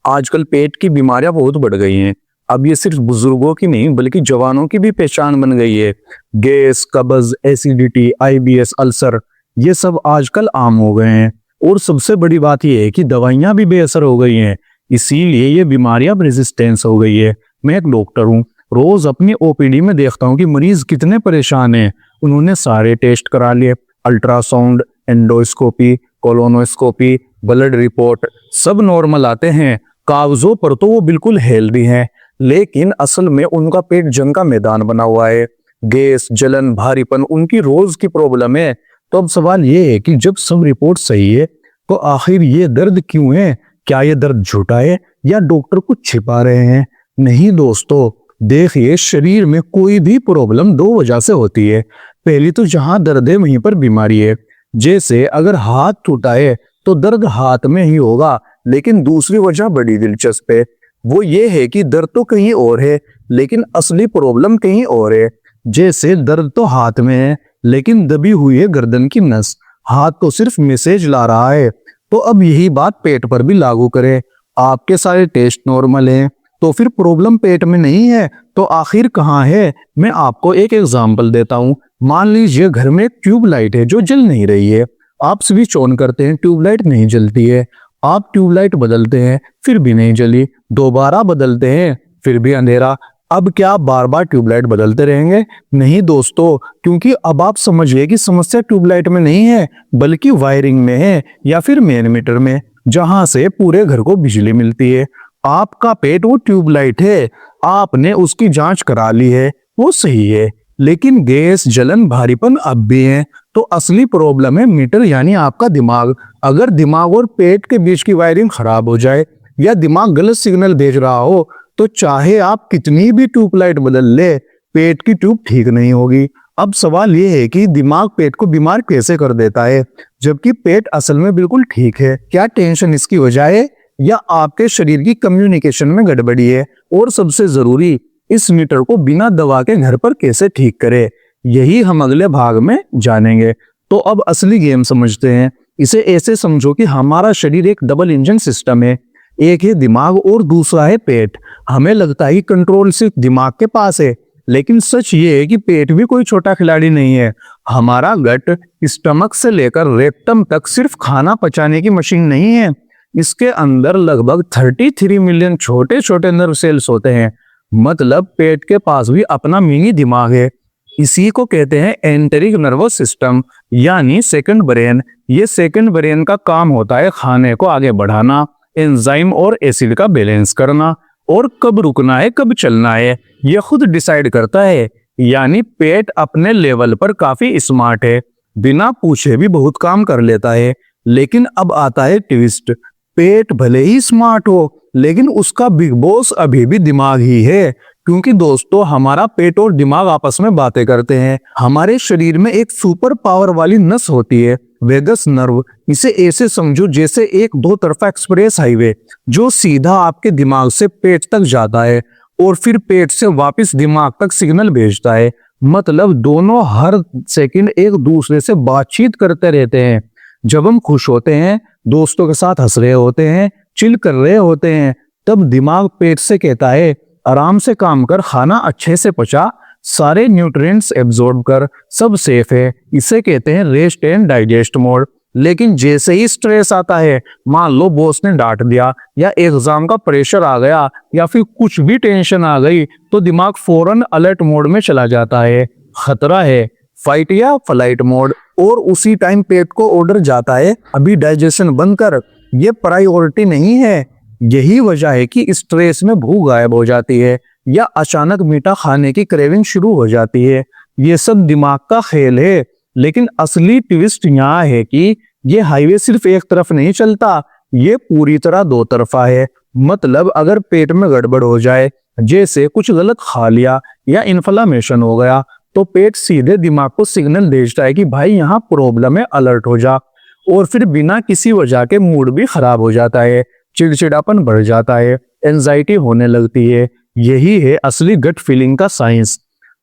आजकल पेट की बीमारियां बहुत बढ़ गई हैं। अब ये सिर्फ बुजुर्गों की नहीं बल्कि जवानों की भी पहचान बन गई है। गैस, कब्ज, एसिडिटी, आईबीएस, अल्सर, ये सब आजकल आम हो गए हैं। और सबसे बड़ी बात यह है कि दवाइयां भी बेअसर हो गई हैं, इसीलिए ये बीमारियां अब रेजिस्टेंस हो गई है। मैं एक डॉक्टर हूँ, रोज अपनी ओपीडी में देखता हूँ कि मरीज कितने परेशान हैं। उन्होंने सारे टेस्ट करा लिए, ultrasound, endoscopy, colonoscopy, blood report, सब नॉर्मल आते हैं। कागजों पर तो वो बिल्कुल हेल्दी हैं, लेकिन असल में उनका पेट जंग का मैदान बना हुआ है। गैस, जलन, भारीपन उनकी रोज की प्रॉब्लम है। तो अब सवाल ये है कि जब सब रिपोर्ट सही है तो आखिर ये दर्द क्यों है? क्या ये दर्द झूठा है या डॉक्टर कुछ छिपा रहे हैं? नहीं दोस्तों, देखिए, शरीर में कोई भी प्रॉब्लम दो वजह से होती है। पहली तो जहां दर्द है वहीं पर बीमारी है। जैसे अगर हाथ टूटा है तो दर्द हाथ में ही होगा, लेकिन दूसरी वजह बड़ी दिलचस्प है। वो ये है कि दर्द तो कहीं और है लेकिन असली प्रॉब्लम कहीं और है। जैसे दर्द तो हाथ में है लेकिन दबी हुई है गर्दन की नस। हाथ तो सिर्फ मैसेज ला रहा है। तो अब यही बात पेट पर भी लागू करें। आपके सारे टेस्ट नॉर्मल हैं तो फिर प्रॉब्लम पेट में नहीं है तो आखिर कहाँ है? मैं आपको एक एग्जांपल देता हूँ। मान लीजिए घर में एक ट्यूबलाइट है जो जल नहीं रही है। आप स्विच ऑन करते हैं, ट्यूबलाइट नहीं जलती है। आप ट्यूबलाइट बदलते हैं, फिर भी नहीं जली। दोबारा बदलते हैं, फिर भी अंधेरा। अब क्या आप बार बार ट्यूबलाइट बदलते रहेंगे? नहीं दोस्तों, क्योंकि अब आप समझिए कि समस्या ट्यूबलाइट में नहीं है बल्कि वायरिंग में है या फिर मेन मीटर में, जहां से पूरे घर को बिजली मिलती है। आपका पेट वो ट्यूबलाइट है, आपने उसकी जांच करा ली है, वो सही है, लेकिन गैस, जलन, भारीपन अब भी है। तो असली प्रॉब्लम है मीटर यानी आपका दिमाग। अगर दिमाग और पेट के बीच की वायरिंग खराब हो जाए या दिमाग गलत सिग्नल भेज रहा हो तो चाहे आप कितनी भी ट्यूबलाइट बदल ले, पेट की ट्यूब ठीक नहीं होगी। अब सवाल ये है कि दिमाग पेट को बीमार कैसे कर देता है जबकि पेट असल में बिल्कुल ठीक है? क्या टेंशन इसकी वजह है या आपके शरीर की कम्युनिकेशन में गड़बड़ी है? और सबसे जरूरी, इस मीटर को बिना दवा के घर पर कैसे ठीक करें, यही हम अगले भाग में जानेंगे। तो अब असली गेम समझते हैं। इसे ऐसे समझो कि हमारा शरीर एक डबल इंजन सिस्टम है। एक है दिमाग और दूसरा है पेट। हमें लगता है कि कंट्रोल सिर्फ दिमाग के पास है, लेकिन सच ये है कि पेट भी कोई छोटा खिलाड़ी नहीं है। हमारा गट स्टमक से लेकर रेक्टम तक सिर्फ खाना पचाने की मशीन नहीं है। इसके अंदर लगभग 33 मिलियन छोटे छोटे नर्व सेल्स होते हैं। मतलब पेट के पास भी अपना मिनी दिमाग है। इसी को कहते हैं एंटेरिक नर्वस सिस्टम यानी सेकंड ब्रेन। ये सेकंड ब्रेन का काम होता है खाने को आगे बढ़ाना, एंजाइम और एसिड का बैलेंस करना, और कब रुकना है कब चलना है ये खुद डिसाइड करता है। यानी पेट अपने लेवल पर काफी स्मार्ट है, बिना पूछे भी बहुत काम कर लेता है। लेकिन अब आता है ट्विस्ट। पेट भले ही स्मार्ट हो लेकिन उसका बिग बॉस अभी भी दिमाग ही है। क्योंकि दोस्तों, हमारा पेट और दिमाग आपस में बातें करते हैं। हमारे शरीर में एक सुपर पावर वाली नस होती है, वेगस नर्व। इसे ऐसे समझो जैसे एक दो तरफा एक्सप्रेस हाईवे जो सीधा आपके दिमाग से पेट तक जाता है और फिर पेट से वापस दिमाग तक सिग्नल भेजता है। मतलब दोनों हर सेकंड एक दूसरे से बातचीत करते रहते हैं। जब हम खुश होते हैं, दोस्तों के साथ हंस रहे होते हैं, चिल कर रहे होते हैं, तब दिमाग पेट से कहता है आराम से काम कर, खाना अच्छे से पचा, सारे न्यूट्रिएंट्स एब्जॉर्ब कर, सब सेफ है। इसे कहते हैं रेस्ट एंड डाइजेस्ट मोड। लेकिन जैसे ही स्ट्रेस आता है, मान लो बॉस ने डांट दिया या एग्जाम का प्रेशर आ गया या फिर कुछ भी टेंशन आ गई, तो दिमाग फौरन अलर्ट मोड में चला जाता है। खतरा है, फाइट या फ्लाइट मोड। और उसी टाइम पेट को ऑर्डर जाता है अभी डाइजेशन बंद कर, ये प्रायोरिटी नहीं है। यही वजह है कि स्ट्रेस में भूख गायब हो जाती है या अचानक मीठा खाने की क्रेविंग शुरू हो जाती है। ये सब दिमाग का खेल है। लेकिन असली ट्विस्ट यहाँ है कि ये हाईवे सिर्फ एक तरफ नहीं चलता, ये पूरी तरह दो तरफा है। मतलब अगर पेट में गड़बड़ हो जाए, जैसे कुछ गलत खा लिया या इन्फ्लेमेशन हो गया, तो पेट सीधे दिमाग को सिग्नल भेजता है कि भाई यहाँ प्रॉब्लम है, अलर्ट हो जा। और फिर बिना किसी वजह के मूड भी खराब हो जाता है, चिड़चिड़ापन बढ़ जाता है, एंजाइटी होने लगती है। यही है असली गट फीलिंग का साइंस।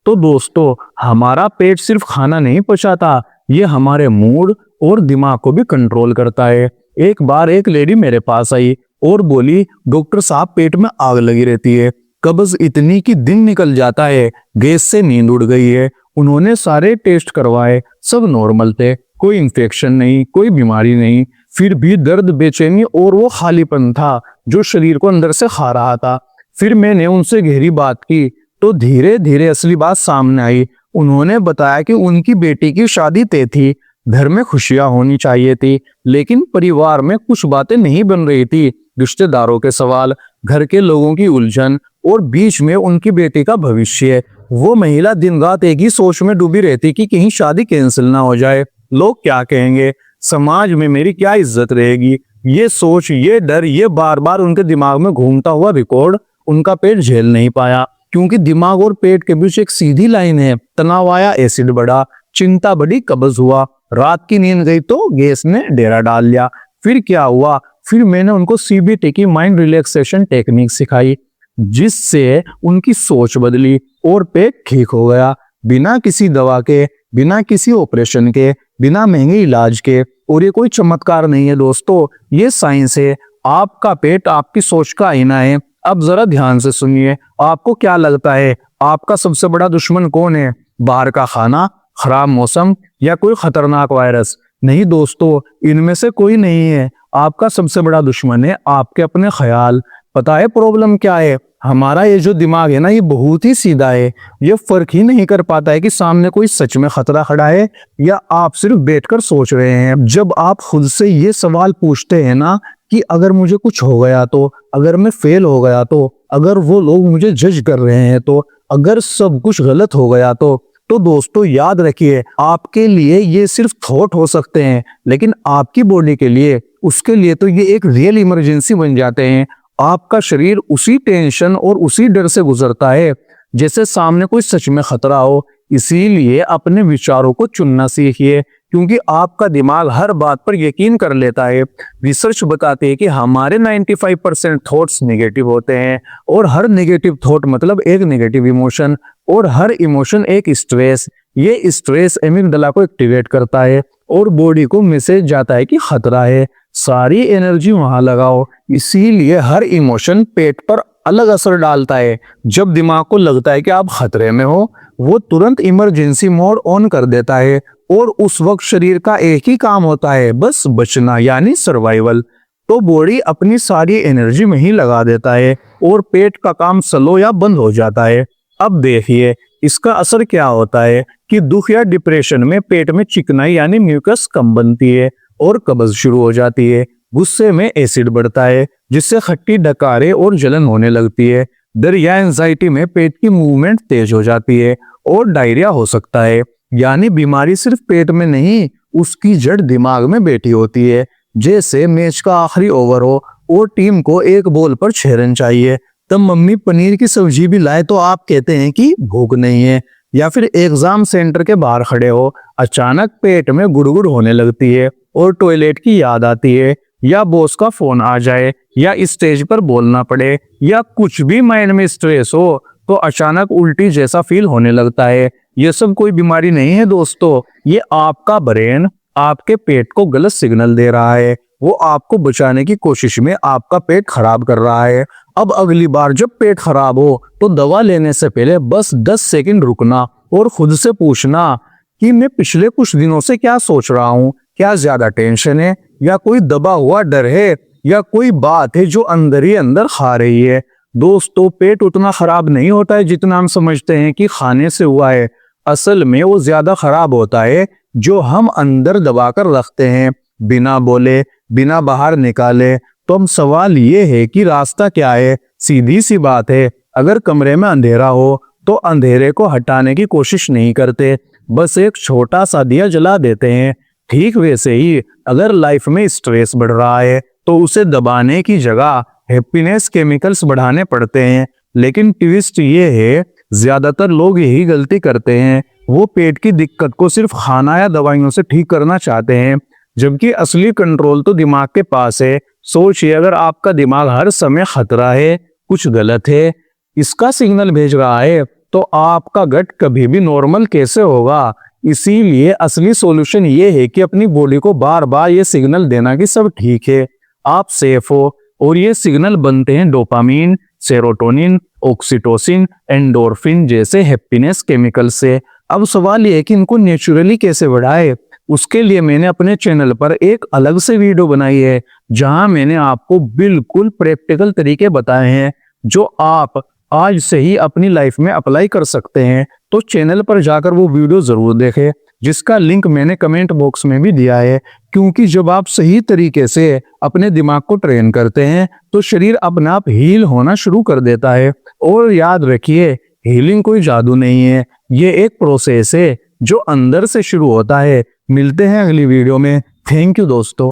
तो दोस्तों, हमारा पेट सिर्फ खाना नहीं पचाता, ये हमारे मूड और दिमाग को भी कंट्रोल करता है। एक बार एक लेडी मेरे पास आई, और बोली, डॉक्टर साहब पेट में आग लगी रहती है, कब्ज इतनी कि दिन निकल जाता है, गैस से नींद उड़ गई है। उन्होंने सारे टेस्ट करवाए, सब नॉर्मल थे, कोई इन्फेक्शन नहीं, कोई बीमारी नहीं। फिर भी दर्द, बेचैनी और वो खालीपन था जो शरीर को अंदर से खा रहा था। फिर मैंने उनसे गहरी बात की तो धीरे धीरे असली बात सामने आई। उन्होंने बताया कि उनकी बेटी की शादी तय थी, घर में खुशियां होनी चाहिए थी, लेकिन परिवार में कुछ बातें नहीं बन रही थी। रिश्तेदारों के सवाल, घर के लोगों की उलझन और बीच में उनकी बेटी का भविष्य। वो महिला दिन रात एक ही सोच में डूबी रहती कि कहीं शादी कैंसिल ना हो जाए, लोग क्या कहेंगे, समाज में मेरी क्या इज्जत रहेगी। ये सोच, ये डर, ये बार बार उनके दिमाग में घूमता हुआ रिकॉर्ड उनका पेट झेल नहीं पाया, क्योंकि दिमाग और पेट के बीच एक सीधी लाइन है। तनाव आया, एसिड बढ़ा, चिंता बढ़ी, कब्ज हुआ, रात की नींद गई तो गैस ने डेरा डाल लिया। फिर क्या हुआ, फिर मैंने उनको सीबीटी की माइंड रिलैक्सेशन टेक्निक सिखाई, जिससे उनकी सोच बदली और पेट ठीक हो गया, बिना किसी दवा के, बिना किसी ऑपरेशन के, बिना महंगे इलाज के। और ये कोई चमत्कार नहीं है दोस्तों, ये साइंस है। आपका पेट आपकी सोच का आईना है। अब जरा ध्यान से सुनिए, आपको क्या लगता है आपका सबसे बड़ा दुश्मन कौन है? बाहर का खाना, खराब मौसम या कोई खतरनाक वायरस? नहीं दोस्तों, इनमें से कोई नहीं है। आपका सबसे बड़ा दुश्मन है आपके अपने ख्याल। पता है प्रॉब्लम क्या है? हमारा ये जो दिमाग है ना, ये बहुत ही सीधा है। ये फर्क ही नहीं कर पाता है कि सामने कोई सच में खतरा खड़ा है या आप सिर्फ बैठकर सोच रहे हैं। जब आप खुद से ये सवाल पूछते हैं ना कि अगर मुझे कुछ हो गया तो, अगर मैं फेल हो गया तो, अगर वो लोग मुझे जज कर रहे हैं तो, अगर सब कुछ गलत हो गया तो दोस्तों याद रखिए, आपके लिए ये सिर्फ थॉट हो सकते हैं, लेकिन आपकी बॉडी के लिए, उसके लिए तो ये एक रियल इमरजेंसी बन जाते हैं। आपका शरीर उसी टेंशन और उसी डर से गुजरता है जैसे सामने कोई सच में खतरा हो। इसीलिए अपने विचारों को चुनना सीखिए, क्योंकि आपका दिमाग हर बात पर यकीन कर लेता है। रिसर्च बताती है कि हमारे 95% थॉट्स नेगेटिव होते हैं, और हर नेगेटिव थॉट मतलब एक नेगेटिव इमोशन, और हर इमोशन एक स्ट्रेस। ये स्ट्रेस एमिगडाला को एक्टिवेट करता है और बॉडी को मैसेज जाता है कि खतरा है। सारी एनर्जी वहां लगाओ। इसीलिए हर इमोशन पेट पर अलग असर डालता है। जब दिमाग को लगता है कि आप खतरे में हो, वो तुरंत इमरजेंसी मोड ऑन कर देता है, और उस वक्त शरीर का एक ही काम होता है, बस बचना, यानी सर्वाइवल। तो बॉडी अपनी सारी एनर्जी में ही लगा देता है और पेट का काम स्लो या बंद हो जाता है। अब देखिए इसका असर क्या होता है कि दुख या डिप्रेशन में पेट में चिकनाई यानी म्यूकस कम बनती है और कब्ज शुरू हो जाती है। गुस्से में एसिड बढ़ता है, जिससे खट्टी डकारे और जलन होने लगती है। डर या एंजाइटी में पेट की मूवमेंट तेज हो जाती है और डायरिया हो सकता है। यानी बीमारी सिर्फ पेट में नहीं, उसकी जड़ दिमाग में बैठी होती है। जैसे मैच का आखिरी ओवर हो और टीम को एक बॉल पर 6 रन चाहिए, तब मम्मी पनीर की सब्जी भी लाए तो आप कहते हैं कि भूख नहीं है। या फिर एग्जाम सेंटर के बाहर खड़े हो, अचानक पेट में गुड़गुड़ होने लगती है और टॉयलेट की याद आती है, या बॉस का फोन आ जाए, या स्टेज पर बोलना पड़े, या कुछ भी माइंड में स्ट्रेस हो तो अचानक उल्टी जैसा फील होने लगता है। ये सब कोई बीमारी नहीं है दोस्तों, ये आपका ब्रेन आपके पेट को गलत सिग्नल दे रहा है। वो आपको बचाने की कोशिश में आपका पेट खराब कर रहा है। अब अगली बार जब पेट खराब हो तो दवा लेने से पहले बस 10 सेकंड रुकना और खुद से पूछना कि मैं पिछले कुछ दिनों से क्या सोच रहा हूँ। क्या ज्यादा टेंशन है, या कोई दबा हुआ डर है, या कोई बात है जो अंदर ही अंदर खा रही है। दोस्तों पेट उतना खराब नहीं होता है जितना हम समझते हैं कि खाने से हुआ है। असल में वो ज्यादा खराब होता है जो हम अंदर दबा कर रखते हैं, बिना बोले, बिना बाहर निकाले। तो हम सवाल ये है कि रास्ता क्या है? सीधी सी बात है, अगर कमरे में अंधेरा हो तो अंधेरे को हटाने की कोशिश नहीं करते, बस एक छोटा सा दिया जला देते हैं। ठीक वैसे ही अगर लाइफ में स्ट्रेस बढ़ रहा है तो उसे दबाने की जगह हैप्पीनेस केमिकल्स बढ़ाने पड़ते हैं। लेकिन ट्विस्ट ये है, ज्यादातर लोग यही गलती करते हैं, वो पेट की दिक्कत को सिर्फ खाना या दवाइयों से ठीक करना चाहते हैं, जबकि असली कंट्रोल तो दिमाग के पास है। सोचिए, अगर आपका दिमाग हर समय खतरा है, कुछ गलत है, इसका सिग्नल भेज रहा है, तो आपका गट कभी भी नॉर्मल कैसे होगा? इसीलिए असली सॉल्यूशन ये है कि अपनी बॉडी को बार बार ये सिग्नल देना कि सब ठीक है, आप सेफ हो और ये सिग्नल बनते हैं डोपामीन, सेरोटोनिन, ऑक्सीटोसिन, एंडोर्फिन जैसे हैप्पीनेस केमिकल से। अब सवाल ये है कि इनको नेचुरली कैसे बढ़ाए। उसके लिए मैंने अपने चैनल पर एक अलग से वीडियो बनाई है जहां मैंने आपको बिल्कुल प्रैक्टिकल तरीके बताए हैं जो आप आज से ही अपनी लाइफ में अप्लाई कर सकते हैं। तो चैनल पर जाकर वो वीडियो जरूर देखें, जिसका लिंक मैंने कमेंट बॉक्स में भी दिया है। क्योंकि जब आप सही तरीके से अपने दिमाग को ट्रेन करते हैं तो शरीर अपने आप हील होना शुरू कर देता है। और याद रखिए, हीलिंग कोई जादू नहीं है, ये एक प्रोसेस है जो अंदर से शुरू होता है। मिलते हैं अगली वीडियो में। थैंक यू दोस्तों।